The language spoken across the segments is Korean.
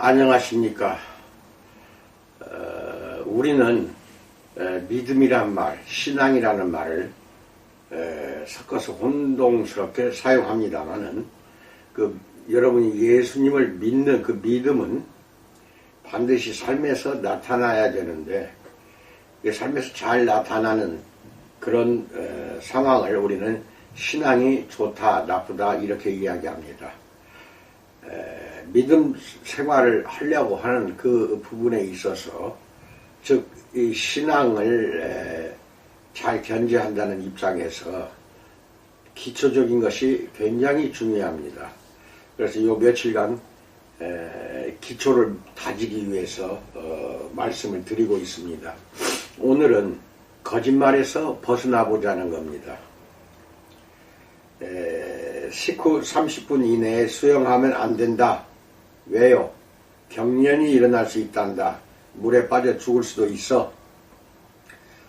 안녕하십니까. 우리는 믿음이란 말, 신앙이라는 말을 섞어서 혼동스럽게 사용합니다만은 여러분이 예수님을 믿는 그 믿음은 반드시 삶에서 나타나야 되는데 삶에서 잘 나타나는 그런 상황을 우리는 신앙이 좋다, 나쁘다 이렇게 이야기합니다. 믿음 생활을 하려고 하는 그 부분에 있어서 즉 이 신앙을 잘 견제한다는 입장에서 기초적인 것이 굉장히 중요합니다. 그래서 요 며칠간 기초를 다지기 위해서 말씀을 드리고 있습니다. 오늘은 거짓말에서 벗어나 보자는 겁니다. 식후 30분 이내에 수영하면 안 된다. 왜요? 경련이 일어날 수 있단다. 물에 빠져 죽을 수도 있어.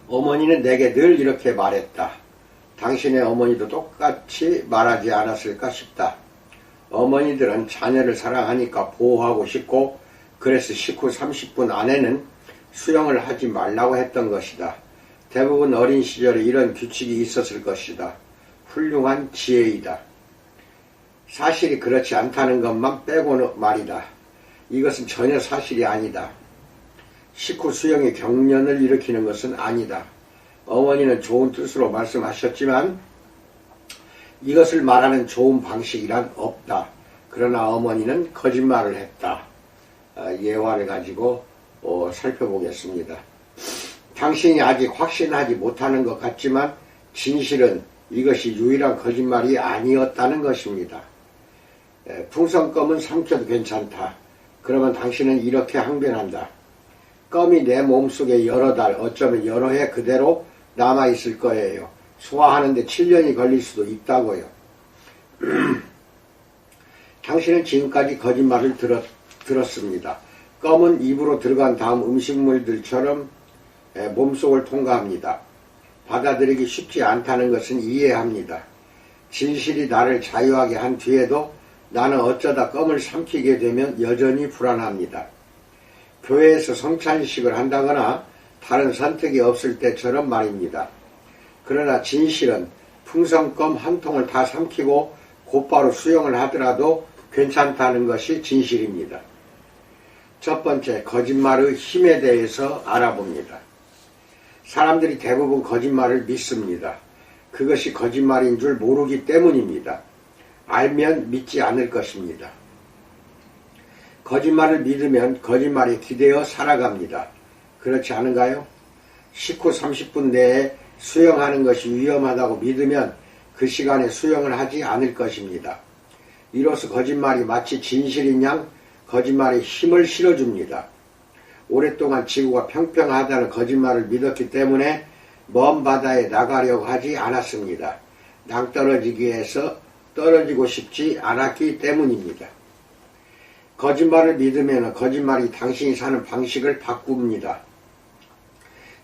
어머니는 내게 늘 이렇게 말했다. 당신의 어머니도 똑같이 말하지 않았을까 싶다. 어머니들은 자녀를 사랑하니까 보호하고 싶고 그래서 식후 30분 안에는 수영을 하지 말라고 했던 것이다. 대부분 어린 시절에 이런 규칙이 있었을 것이다. 훌륭한 지혜이다. 사실이 그렇지 않다는 것만 빼고는 말이다. 이것은 전혀 사실이 아니다. 식후 수영이 경련을 일으키는 것은 아니다. 어머니는 좋은 뜻으로 말씀하셨지만 이것을 말하는 좋은 방식이란 없다. 그러나 어머니는 거짓말을 했다. 예화를 가지고 살펴보겠습니다. 당신이 아직 확신하지 못하는 것 같지만 진실은 이것이 유일한 거짓말이 아니었다는 것입니다. 풍선껌은 삼켜도 괜찮다. 그러면 당신은 이렇게 항변한다. 껌이 내 몸속에 여러 달, 어쩌면 여러 해 그대로 남아있을 거예요. 소화하는데 7년이 걸릴 수도 있다고요. 당신은 지금까지 거짓말을 들었습니다. 껌은 입으로 들어간 다음 음식물들처럼 몸속을 통과합니다. 받아들이기 쉽지 않다는 것은 이해합니다. 진실이 나를 자유하게 한 뒤에도 나는 어쩌다 껌을 삼키게 되면 여전히 불안합니다. 교회에서 성찬식을 한다거나 다른 선택이 없을 때처럼 말입니다. 그러나 진실은 풍선껌 한 통을 다 삼키고 곧바로 수영을 하더라도 괜찮다는 것이 진실입니다. 첫 번째, 거짓말의 힘에 대해서 알아봅니다. 사람들이 대부분 거짓말을 믿습니다. 그것이 거짓말인 줄 모르기 때문입니다. 알면 믿지 않을 것입니다. 거짓말을 믿으면 거짓말이 기대어 살아갑니다. 그렇지 않은가요? 식후 30분 내에 수영하는 것이 위험하다고 믿으면 그 시간에 수영을 하지 않을 것입니다. 이로써 거짓말이 마치 진실인 양 거짓말에 힘을 실어줍니다. 오랫동안 지구가 평평하다는 거짓말을 믿었기 때문에 먼 바다에 나가려고 하지 않았습니다. 낭떠러지기에서 떨어지고 싶지 않았기 때문입니다. 거짓말을 믿으면 거짓말이 당신이 사는 방식을 바꿉니다.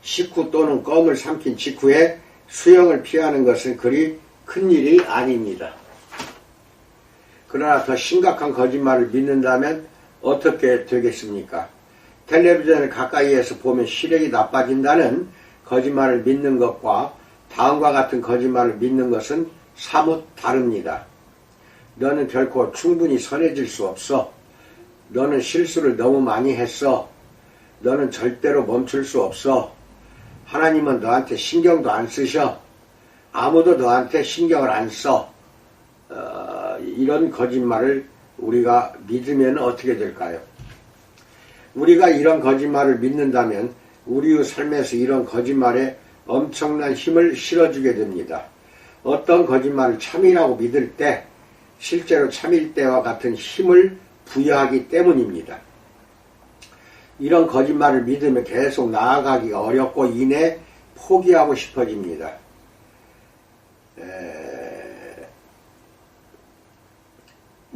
식후 또는 껌을 삼킨 직후에 수영을 피하는 것은 그리 큰 일이 아닙니다. 그러나 더 심각한 거짓말을 믿는다면 어떻게 되겠습니까? 텔레비전을 가까이에서 보면 시력이 나빠진다는 거짓말을 믿는 것과 다음과 같은 거짓말을 믿는 것은 사뭇 다릅니다. 너는 결코 충분히 선해질 수 없어. 너는 실수를 너무 많이 했어. 너는 절대로 멈출 수 없어. 하나님은 너한테 신경도 안 쓰셔. 아무도 너한테 신경을 안 써. 이런 거짓말을 우리가 믿으면 어떻게 될까요? 우리가 이런 거짓말을 믿는다면 우리의 삶에서 이런 거짓말에 엄청난 힘을 실어주게 됩니다. 어떤 거짓말을 참이라고 믿을 때 실제로 참일 때와 같은 힘을 부여하기 때문입니다. 이런 거짓말을 믿으면 계속 나아가기가 어렵고 이내 포기하고 싶어집니다.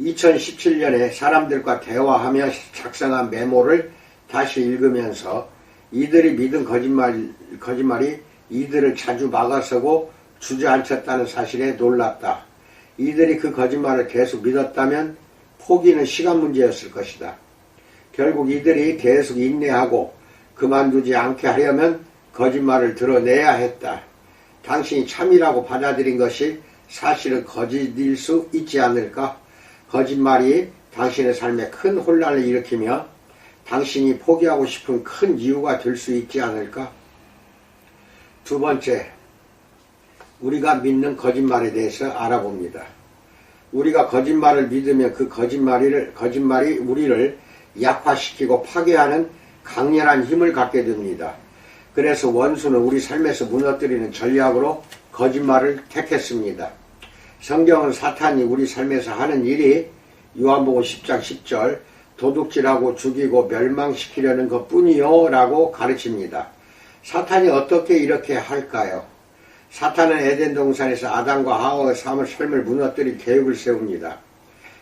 2017년에 사람들과 대화하며 작성한 메모를 다시 읽으면서 이들이 믿은 거짓말이 이들을 자주 막아서고 주저앉혔다는 사실에 놀랐다. 이들이 그 거짓말을 계속 믿었다면 포기는 시간 문제였을 것이다. 결국 이들이 계속 인내하고 그만두지 않게 하려면 거짓말을 드러내야 했다. 당신이 참이라고 받아들인 것이 사실은 거짓일 수 있지 않을까? 거짓말이 당신의 삶에 큰 혼란을 일으키며 당신이 포기하고 싶은 큰 이유가 될 수 있지 않을까? 두 번째, 우리가 믿는 거짓말에 대해서 알아봅니다. 우리가 거짓말을 믿으면 그 거짓말이 우리를 약화시키고 파괴하는 강렬한 힘을 갖게 됩니다. 그래서 원수는 우리 삶에서 무너뜨리는 전략으로 거짓말을 택했습니다. 성경은 사탄이 우리 삶에서 하는 일이 요한복음 10장 10절 도둑질하고 죽이고 멸망시키려는 것뿐이요 라고 가르칩니다. 사탄이 어떻게 이렇게 할까요? 사탄은 에덴 동산에서 아담과 하와의 삶을 무너뜨릴 계획을 세웁니다.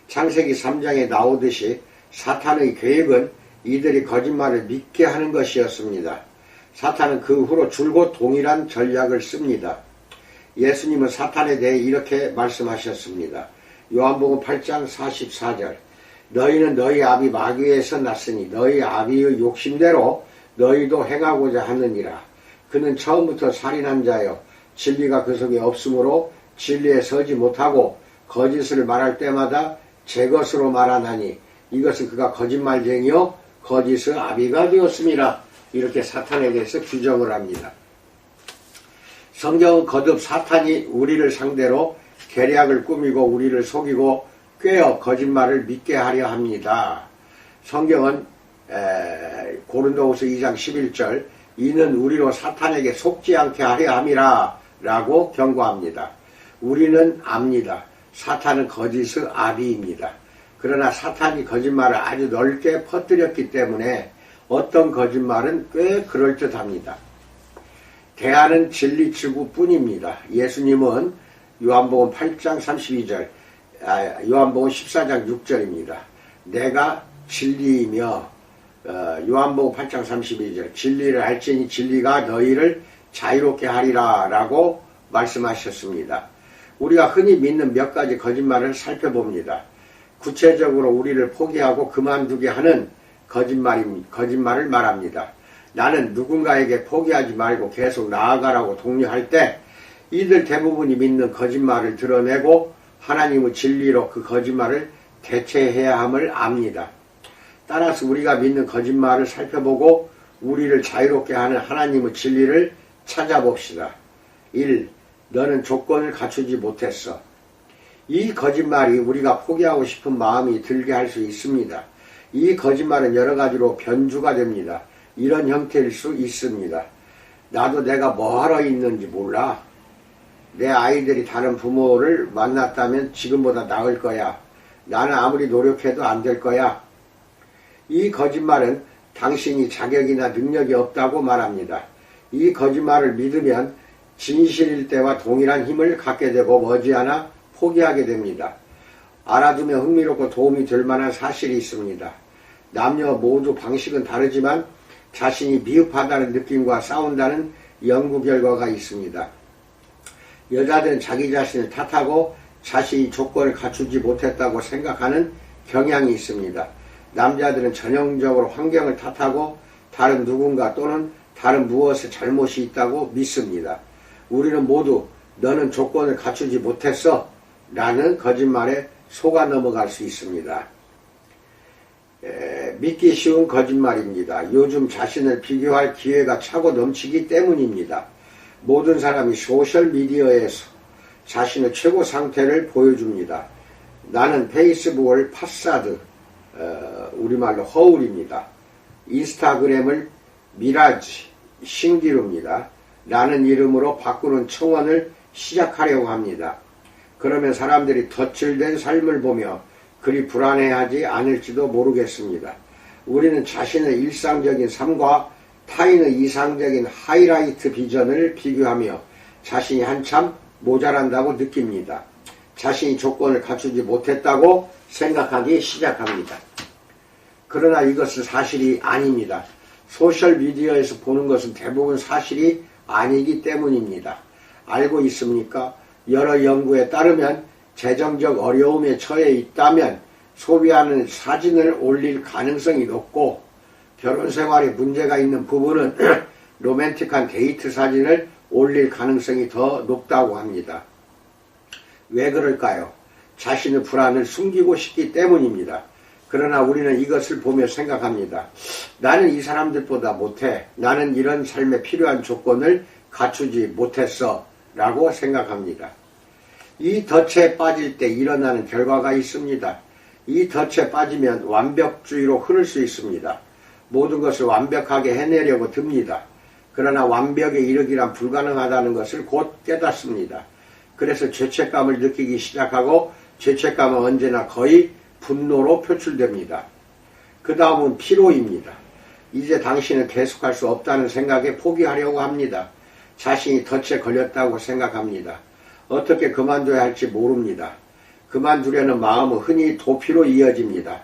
창세기 3장에 나오듯이 사탄의 계획은 이들이 거짓말을 믿게 하는 것이었습니다. 사탄은 그 후로 줄곧 동일한 전략을 씁니다. 예수님은 사탄에 대해 이렇게 말씀하셨습니다. 요한복음 8장 44절 너희는 너희 아비 마귀에서 났으니 너희 아비의 욕심대로 너희도 행하고자 하느니라. 그는 처음부터 살인한 자여 진리가 그 속에 없으므로 진리에 서지 못하고 거짓을 말할 때마다 제 것으로 말하나니 이것은 그가 거짓말쟁이요 거짓의 아비가 되었음이라. 이렇게 사탄에 대해서 규정을 합니다. 성경은 거듭 사탄이 우리를 상대로 계략을 꾸미고 우리를 속이고 꿰어 거짓말을 믿게 하려 합니다. 성경은 고린도후서 2장 11절 이는 우리로 사탄에게 속지 않게 하려 함이라 라고 경고합니다. 우리는 압니다. 사탄은 거짓의 아비입니다. 그러나 사탄이 거짓말을 아주 넓게 퍼뜨렸기 때문에 어떤 거짓말은 꽤 그럴듯합니다. 대안은 진리치구뿐입니다. 예수님은 요한복음 8장 32절, 요한복음 14장 6절입니다. 내가 진리이며 요한복음 8장 32절 진리를 알지니 진리가 너희를 자유롭게 하리라 라고 말씀하셨습니다. 우리가 흔히 믿는 몇 가지 거짓말을 살펴봅니다. 구체적으로 우리를 포기하고 그만두게 하는 거짓말을 말합니다. 나는 누군가에게 포기하지 말고 계속 나아가라고 독려할 때 이들 대부분이 믿는 거짓말을 드러내고 하나님의 진리로 그 거짓말을 대체해야 함을 압니다. 따라서 우리가 믿는 거짓말을 살펴보고 우리를 자유롭게 하는 하나님의 진리를 찾아봅시다. 1. 너는 조건을 갖추지 못했어. 이 거짓말이 우리가 포기하고 싶은 마음이 들게 할 수 있습니다. 이 거짓말은 여러 가지로 변주가 됩니다. 이런 형태일 수 있습니다. 나도 내가 뭐하러 있는지 몰라. 내 아이들이 다른 부모를 만났다면 지금보다 나을 거야. 나는 아무리 노력해도 안 될 거야. 이 거짓말은 당신이 자격이나 능력이 없다고 말합니다. 이 거짓말을 믿으면 진실일 때와 동일한 힘을 갖게 되고 머지않아 포기하게 됩니다. 알아두면 흥미롭고 도움이 될 만한 사실이 있습니다. 남녀 모두 방식은 다르지만 자신이 미흡하다는 느낌과 싸운다는 연구 결과가 있습니다. 여자들은 자기 자신을 탓하고 자신이 조건을 갖추지 못했다고 생각하는 경향이 있습니다. 남자들은 전형적으로 환경을 탓하고 다른 누군가 또는 다른 무엇에 잘못이 있다고 믿습니다. 우리는 모두 너는 조건을 갖추지 못했어 라는 거짓말에 속아 넘어갈 수 있습니다. 믿기 쉬운 거짓말입니다. 요즘 자신을 비교할 기회가 차고 넘치기 때문입니다. 모든 사람이 소셜미디어에서 자신의 최고 상태를 보여줍니다. 나는 페이스북을 파사드, 우리말로 허울입니다. 인스타그램을 미라지, 신기루입니다. 라는 이름으로 바꾸는 청원을 시작하려고 합니다. 그러면 사람들이 덧칠된 삶을 보며 그리 불안해하지 않을지도 모르겠습니다. 우리는 자신의 일상적인 삶과 타인의 이상적인 하이라이트 비전을 비교하며 자신이 한참 모자란다고 느낍니다. 자신이 조건을 갖추지 못했다고 생각하기 시작합니다. 그러나 이것은 사실이 아닙니다. 소셜미디어에서 보는 것은 대부분 사실이 아니기 때문입니다. 알고 있습니까? 여러 연구에 따르면 재정적 어려움에 처해 있다면 소비하는 사진을 올릴 가능성이 높고 결혼 생활에 문제가 있는 부부는 로맨틱한 데이트 사진을 올릴 가능성이 더 높다고 합니다. 왜 그럴까요? 자신의 불안을 숨기고 싶기 때문입니다. 그러나 우리는 이것을 보며 생각합니다. 나는 이 사람들보다 못해. 나는 이런 삶에 필요한 조건을 갖추지 못했어. 라고 생각합니다. 이 덫에 빠질 때 일어나는 결과가 있습니다. 이 덫에 빠지면 완벽주의로 흐를 수 있습니다. 모든 것을 완벽하게 해내려고 듭니다. 그러나 완벽에 이르기란 불가능하다는 것을 곧 깨닫습니다. 그래서 죄책감을 느끼기 시작하고 죄책감은 언제나 거의 분노로 표출됩니다. 그 다음은 피로입니다. 이제 당신은 계속할 수 없다는 생각에 포기하려고 합니다. 자신이 덫에 걸렸다고 생각합니다. 어떻게 그만둬야 할지 모릅니다. 그만두려는 마음은 흔히 도피로 이어집니다.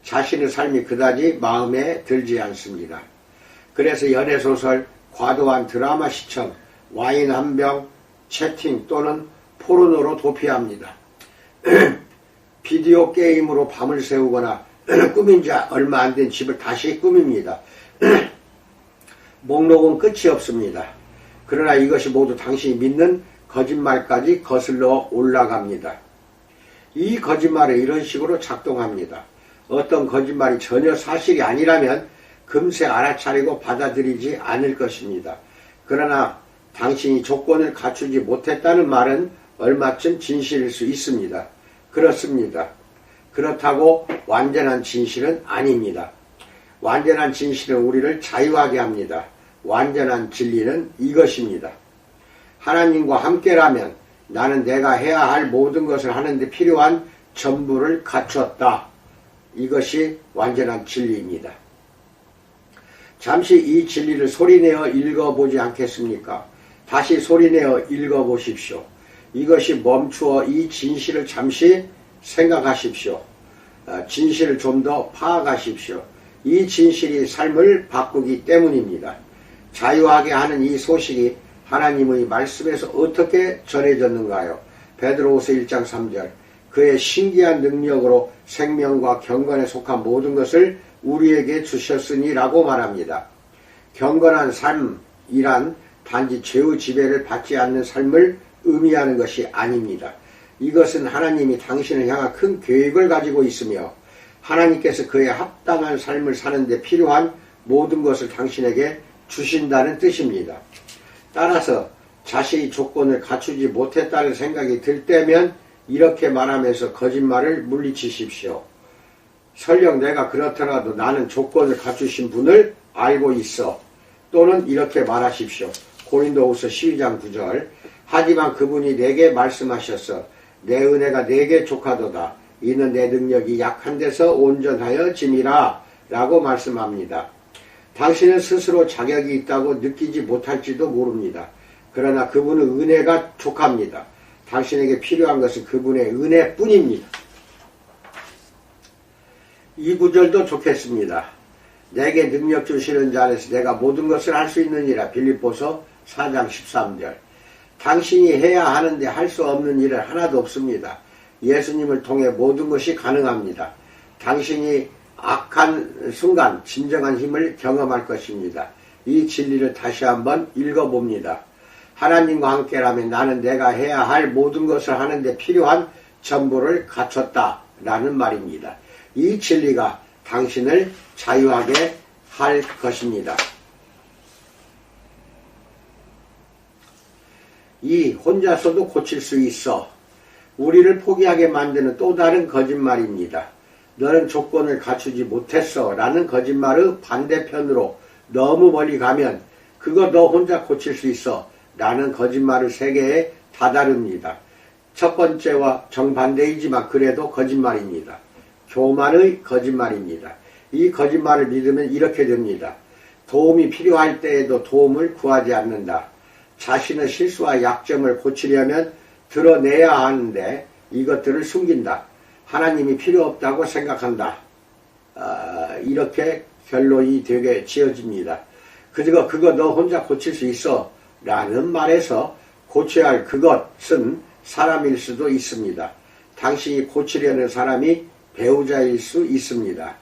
자신의 삶이 그다지 마음에 들지 않습니다. 그래서 연애소설, 과도한 드라마 시청, 와인 한 병, 채팅 또는 포르노로 도피합니다. 비디오 게임으로 밤을 새우거나 꾸민 지 얼마 안 된 집을 다시 꾸밉니다. 목록은 끝이 없습니다. 그러나 이것이 모두 당신이 믿는 거짓말까지 거슬러 올라갑니다. 이 거짓말은 이런 식으로 작동합니다. 어떤 거짓말이 전혀 사실이 아니라면 금세 알아차리고 받아들이지 않을 것입니다. 그러나 당신이 조건을 갖추지 못했다는 말은 얼마쯤 진실일 수 있습니다. 그렇습니다. 그렇다고 완전한 진실은 아닙니다. 완전한 진실은 우리를 자유하게 합니다. 완전한 진리는 이것입니다. 하나님과 함께라면 나는 내가 해야 할 모든 것을 하는데 필요한 전부를 갖췄다. 이것이 완전한 진리입니다. 잠시 이 진리를 소리내어 읽어보지 않겠습니까? 다시 소리내어 읽어보십시오. 이것이 멈추어 이 진실을 잠시 생각하십시오. 진실을 좀 더 파악하십시오. 이 진실이 삶을 바꾸기 때문입니다. 자유하게 하는 이 소식이 하나님의 말씀에서 어떻게 전해졌는가요? 베드로후서 1장 3절 그의 신기한 능력으로 생명과 경건에 속한 모든 것을 우리에게 주셨으니 라고 말합니다. 경건한 삶이란 단지 죄의 지배를 받지 않는 삶을 의미하는 것이 아닙니다. 이것은 하나님이 당신을 향한 큰 계획을 가지고 있으며 하나님께서 그에 합당한 삶을 사는 데 필요한 모든 것을 당신에게 주신다는 뜻입니다. 따라서 자신이 조건을 갖추지 못했다는 생각이 들 때면 이렇게 말하면서 거짓말을 물리치십시오. 설령 내가 그렇더라도 나는 조건을 갖추신 분을 알고 있어. 또는 이렇게 말하십시오. 고린도후서 12장 9절 하지만 그분이 내게 말씀하셨어. 내 은혜가 내게 족하도다. 이는 내 능력이 약한 데서 온전하여 짐이라 라고 말씀합니다. 당신은 스스로 자격이 있다고 느끼지 못할지도 모릅니다. 그러나 그분의 은혜가 족합니다. 당신에게 필요한 것은 그분의 은혜뿐입니다. 이 구절도 좋겠습니다. 내게 능력 주시는 자 안에서 내가 모든 것을 할 수 있느니라. 빌립보서 4장 13절 당신이 해야 하는데 할 수 없는 일은 하나도 없습니다. 예수님을 통해 모든 것이 가능합니다. 당신이 악한 순간 진정한 힘을 경험할 것입니다. 이 진리를 다시 한번 읽어봅니다. 하나님과 함께라면 나는 내가 해야 할 모든 것을 하는데 필요한 전부를 갖췄다 라는 말입니다. 이 진리가 당신을 자유하게 할 것입니다. 이 혼자서도 고칠 수 있어 우리를 포기하게 만드는 또 다른 거짓말입니다. 너는 조건을 갖추지 못했어 라는 거짓말의 반대편으로 너무 멀리 가면 그거 너 혼자 고칠 수 있어 라는 거짓말의 세계에 다다릅니다. 첫 번째와 정반대이지만 그래도 거짓말입니다. 교만의 거짓말입니다. 이 거짓말을 믿으면 이렇게 됩니다. 도움이 필요할 때에도 도움을 구하지 않는다. 자신의 실수와 약점을 고치려면 드러내야 하는데 이것들을 숨긴다. 하나님이 필요 없다고 생각한다. 이렇게 결론이 되게 지어집니다. 그거 너 혼자 고칠 수 있어 라는 말에서 고쳐야 할 그것은 사람일 수도 있습니다. 당신이 고치려는 사람이 배우자일 수 있습니다.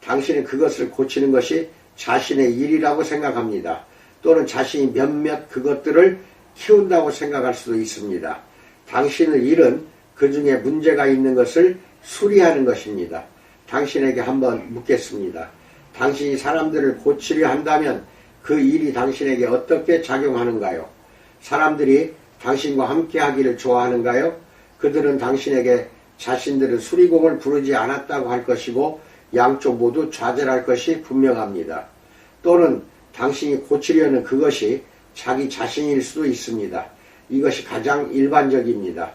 당신은 그것을 고치는 것이 자신의 일이라고 생각합니다. 또는 자신이 몇몇 그것들을 키운다고 생각할 수도 있습니다. 당신의 일은 그 중에 문제가 있는 것을 수리하는 것입니다. 당신에게 한번 묻겠습니다. 당신이 사람들을 고치려 한다면 그 일이 당신에게 어떻게 작용하는가요? 사람들이 당신과 함께 하기를 좋아하는가요? 그들은 당신에게 자신들은 수리공을 부르지 않았다고 할 것이고 양쪽 모두 좌절할 것이 분명합니다. 또는 당신이 고치려는 그것이 자기 자신일 수도 있습니다. 이것이 가장 일반적입니다.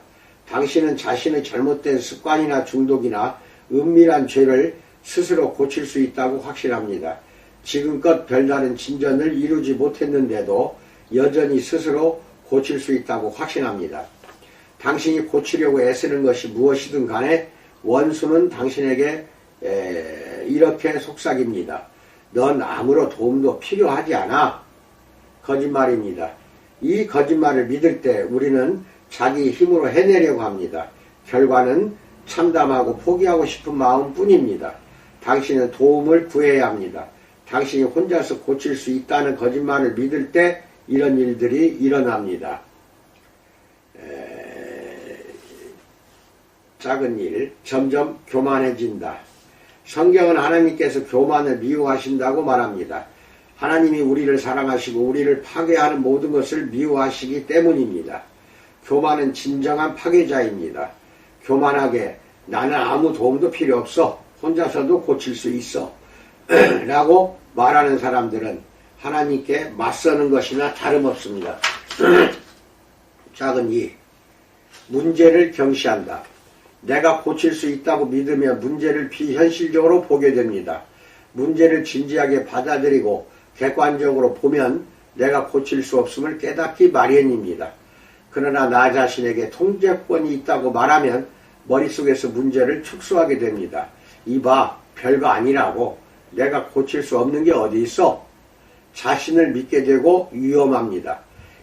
당신은 자신의 잘못된 습관이나 중독이나 은밀한 죄를 스스로 고칠 수 있다고 확신합니다. 지금껏 별다른 진전을 이루지 못했는데도 여전히 스스로 고칠 수 있다고 확신합니다. 당신이 고치려고 애쓰는 것이 무엇이든 간에 원수는 당신에게 이렇게 속삭입니다. 넌 아무런 도움도 필요하지 않아. 거짓말입니다. 이 거짓말을 믿을 때 우리는 자기 힘으로 해내려고 합니다. 결과는 참담하고 포기하고 싶은 마음뿐입니다. 당신은 도움을 구해야 합니다. 당신이 혼자서 고칠 수 있다는 거짓말을 믿을 때 이런 일들이 일어납니다. 작은 일, 점점 교만해진다. 성경은 하나님께서 교만을 미워하신다고 말합니다. 하나님이 우리를 사랑하시고 우리를 파괴하는 모든 것을 미워하시기 때문입니다. 교만은 진정한 파괴자입니다. 교만하게 나는 아무 도움도 필요 없어. 혼자서도 고칠 수 있어. 라고 말하는 사람들은 하나님께 맞서는 것이나 다름없습니다. 작은 이, 문제를 경시한다. 내가 고칠 수 있다고 믿으며 문제를 비현실적으로 보게 됩니다. 문제를 진지하게 받아들이고 객관적으로 보면 내가 고칠 수 없음을 깨닫기 마련입니다. 그러나 나 자신에게 통제권이 있다고 말하면 머릿속에서 문제를 축소하게 됩니다. 이봐, 별거 아니라고. 내가 고칠 수 없는 게 어디 있어? 자신을 믿게 되고 위험합니다.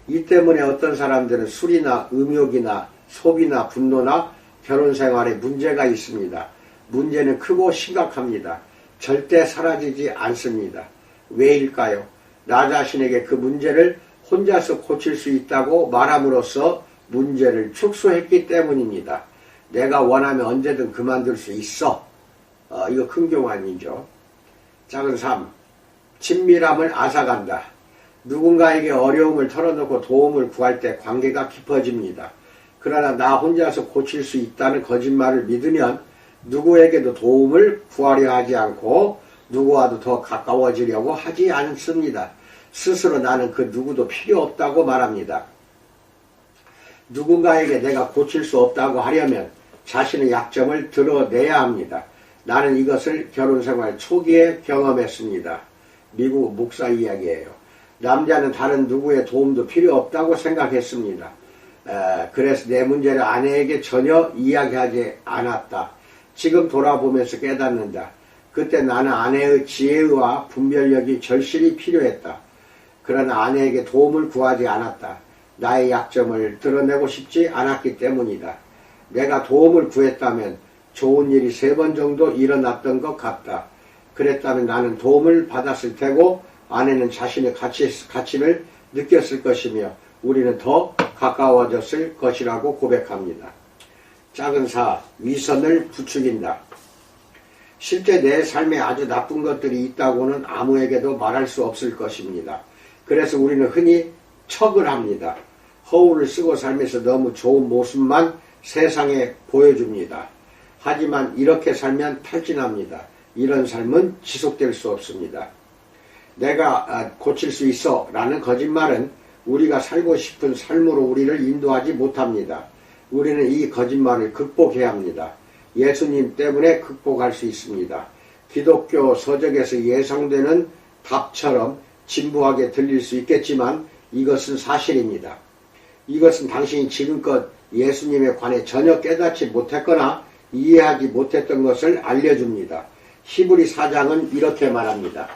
이 때문에 어떤 사람들은 술이나 음욕이나 소비나 분노나 결혼생활에 문제가 있습니다. 문제는 크고 심각합니다. 절대 사라지지 않습니다. 왜일까요? 나 자신에게 그 문제를 혼자서 고칠 수 있다고 말함으로써 문제를 축소했기 때문입니다. 내가 원하면 언제든 그만둘 수 있어. 이거 큰 교만이죠. 작은 3. 친밀함을 앗아간다. 누군가에게 어려움을 털어놓고 도움을 구할 때 관계가 깊어집니다. 그러나 나 혼자서 고칠 수 있다는 거짓말을 믿으면 누구에게도 도움을 구하려 하지 않고 누구와도 더 가까워지려고 하지 않습니다. 스스로 나는 그 누구도 필요 없다고 말합니다. 누군가에게 내가 고칠 수 없다고 하려면 자신의 약점을 드러내야 합니다. 나는 이것을 결혼생활 초기에 경험했습니다. 미국 목사 이야기예요. 남자는 다른 누구의 도움도 필요 없다고 생각했습니다. 그래서 내 문제를 아내에게 전혀 이야기하지 않았다. 지금 돌아보면서 깨닫는다. 그때 나는 아내의 지혜와 분별력이 절실히 필요했다. 그러나 아내에게 도움을 구하지 않았다. 나의 약점을 드러내고 싶지 않았기 때문이다. 내가 도움을 구했다면 좋은 일이 3번 정도 일어났던 것 같다. 그랬다면 나는 도움을 받았을 테고 아내는 자신의 가치를 느꼈을 것이며 우리는 더 가까워졌을 것이라고 고백합니다. 작은 4. 위선을 부추긴다. 실제 내 삶에 아주 나쁜 것들이 있다고는 아무에게도 말할 수 없을 것입니다. 그래서 우리는 흔히 척을 합니다. 허울을 쓰고 살면서 너무 좋은 모습만 세상에 보여줍니다. 하지만 이렇게 살면 탈진합니다. 이런 삶은 지속될 수 없습니다. 내가 고칠 수 있어 라는 거짓말은 우리가 살고 싶은 삶으로 우리를 인도하지 못합니다. 우리는 이 거짓말을 극복해야 합니다. 예수님 때문에 극복할 수 있습니다. 기독교 서적에서 예상되는 답처럼 진부하게 들릴 수 있겠지만 이것은 사실입니다. 이것은 당신이 지금껏 예수님에 관해 전혀 깨닫지 못했거나 이해하지 못했던 것을 알려줍니다. 히브리 4장은 이렇게 말합니다.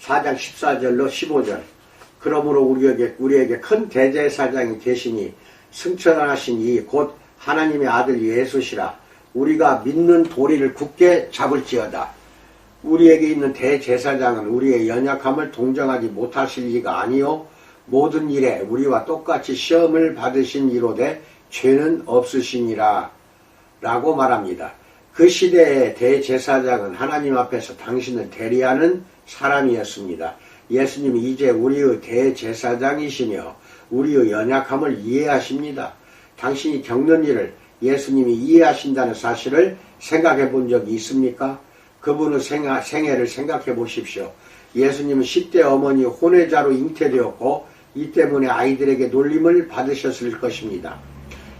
4장 14절로 15절. 그러므로 우리에게 큰 대제사장이 계시니 승천하신 이 곧 하나님의 아들 예수시라. 우리가 믿는 도리를 굳게 잡을지어다. 우리에게 있는 대제사장은 우리의 연약함을 동정하지 못하실 리가 아니요 모든 일에 우리와 똑같이 시험을 받으신 이로되 죄는 없으시니라 라고 말합니다. 그 시대의 대제사장은 하나님 앞에서 당신을 대리하는 사람이었습니다. 예수님이 이제 우리의 대제사장이시며 우리의 연약함을 이해하십니다. 당신이 겪는 일을 예수님이 이해하신다는 사실을 생각해 본 적이 있습니까? 그분의 생애를 생각해 보십시오. 예수님은 10대 어머니 혼외자로 잉태되었고 이 때문에 아이들에게 놀림을 받으셨을 것입니다.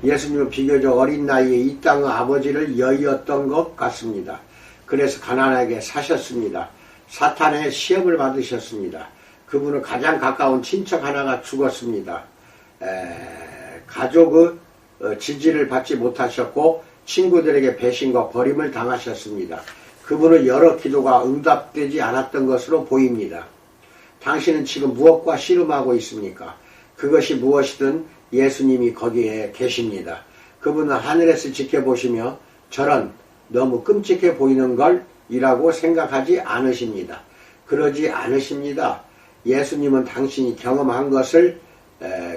예수님은 비교적 어린 나이에 이 땅의 아버지를 여의었던 것 같습니다. 그래서 가난하게 사셨습니다. 사탄의 시험을 받으셨습니다. 그분은 가장 가까운 친척 하나가 죽었습니다. 가족의 지지를 받지 못하셨고 친구들에게 배신과 버림을 당하셨습니다. 그분은 여러 기도가 응답되지 않았던 것으로 보입니다. 당신은 지금 무엇과 씨름하고 있습니까? 그것이 무엇이든 예수님이 거기에 계십니다. 그분은 하늘에서 지켜보시며 저런 너무 끔찍해 보이는 걸 이라고 생각하지 않으십니다. 그러지 않으십니다. 예수님은 당신이 경험한 것을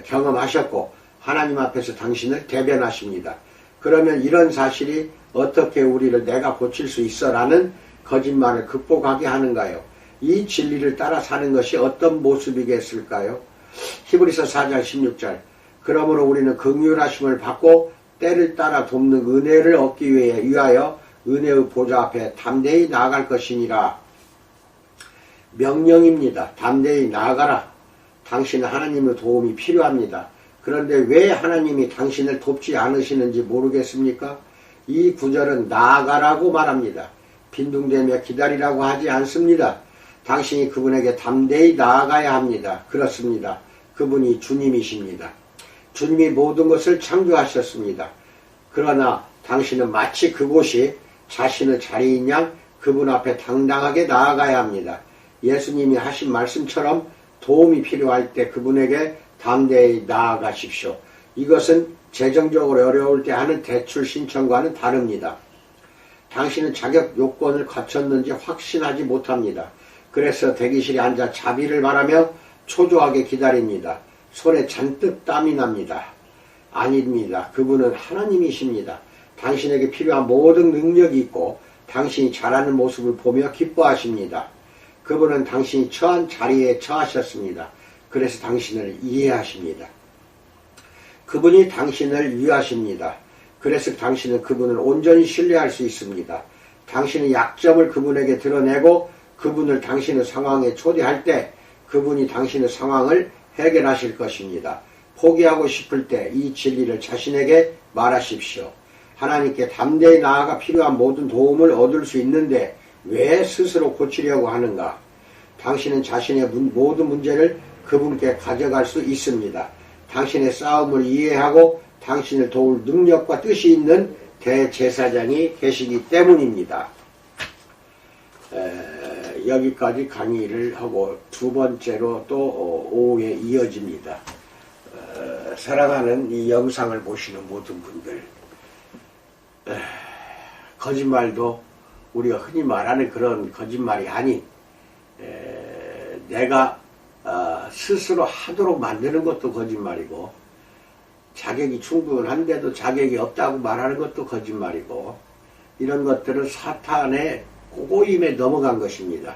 경험하셨고 하나님 앞에서 당신을 대변하십니다. 그러면 이런 사실이 어떻게 우리를 내가 고칠 수 있어 라는 거짓말을 극복하게 하는가요? 이 진리를 따라 사는 것이 어떤 모습이겠을까요? 히브리서 4장 16절 그러므로 우리는 긍휼하심을 받고 때를 따라 돕는 은혜를 얻기 위하여 은혜의 보좌 앞에 담대히 나아갈 것이니라. 명령입니다. 담대히 나아가라. 당신은 하나님의 도움이 필요합니다. 그런데 왜 하나님이 당신을 돕지 않으시는지 모르겠습니까? 이 구절은 나아가라고 말합니다. 빈둥대며 기다리라고 하지 않습니다. 당신이 그분에게 담대히 나아가야 합니다. 그렇습니다. 그분이 주님이십니다. 주님이 모든 것을 창조하셨습니다. 그러나 당신은 마치 그곳이 자신의 자리인 양 그분 앞에 당당하게 나아가야 합니다. 예수님이 하신 말씀처럼 도움이 필요할 때 그분에게 담대히 나아가십시오. 이것은 재정적으로 어려울 때 하는 대출 신청과는 다릅니다. 당신은 자격 요건을 갖췄는지 확신하지 못합니다. 그래서 대기실에 앉아 자비를 바라며 초조하게 기다립니다. 손에 잔뜩 땀이 납니다. 아닙니다. 그분은 하나님이십니다. 당신에게 필요한 모든 능력이 있고 당신이 잘하는 모습을 보며 기뻐하십니다. 그분은 당신이 처한 자리에 처하셨습니다. 그래서 당신을 이해하십니다. 그분이 당신을 위하십니다. 그래서 당신은 그분을 온전히 신뢰할 수 있습니다. 당신의 약점을 그분에게 드러내고 그분을 당신의 상황에 초대할 때 그분이 당신의 상황을 해결하실 것입니다. 포기하고 싶을 때 이 진리를 자신에게 말하십시오. 하나님께 담대히 나아가 필요한 모든 도움을 얻을 수 있는데 왜 스스로 고치려고 하는가? 당신은 자신의 모든 문제를 그분께 가져갈 수 있습니다. 당신의 싸움을 이해하고 당신을 도울 능력과 뜻이 있는 대제사장이 계시기 때문입니다. 여기까지 강의를 하고 두 번째로 또 오후에 이어집니다. 사랑하는 이 영상을 보시는 모든 분들, 거짓말도 우리가 흔히 말하는 그런 거짓말이 아닌 내가 스스로 하도록 만드는 것도 거짓말이고 자격이 충분한데도 자격이 없다고 말하는 것도 거짓말이고 이런 것들은 사탄의 고고임에 넘어간 것입니다.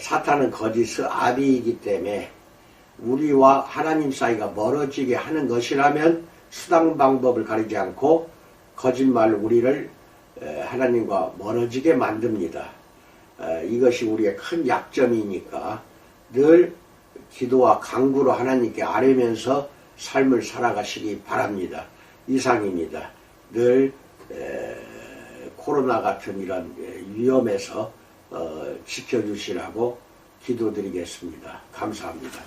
사탄은 거짓의 아비이기 때문에 우리와 하나님 사이가 멀어지게 하는 것이라면 수단 방법을 가리지 않고 거짓말로 우리를 하나님과 멀어지게 만듭니다. 이것이 우리의 큰 약점이니까 늘 기도와 간구로 하나님께 아뢰면서 삶을 살아가시기 바랍니다. 이상입니다. 늘 코로나 같은 이런 위험에서 지켜주시라고 기도드리겠습니다. 감사합니다.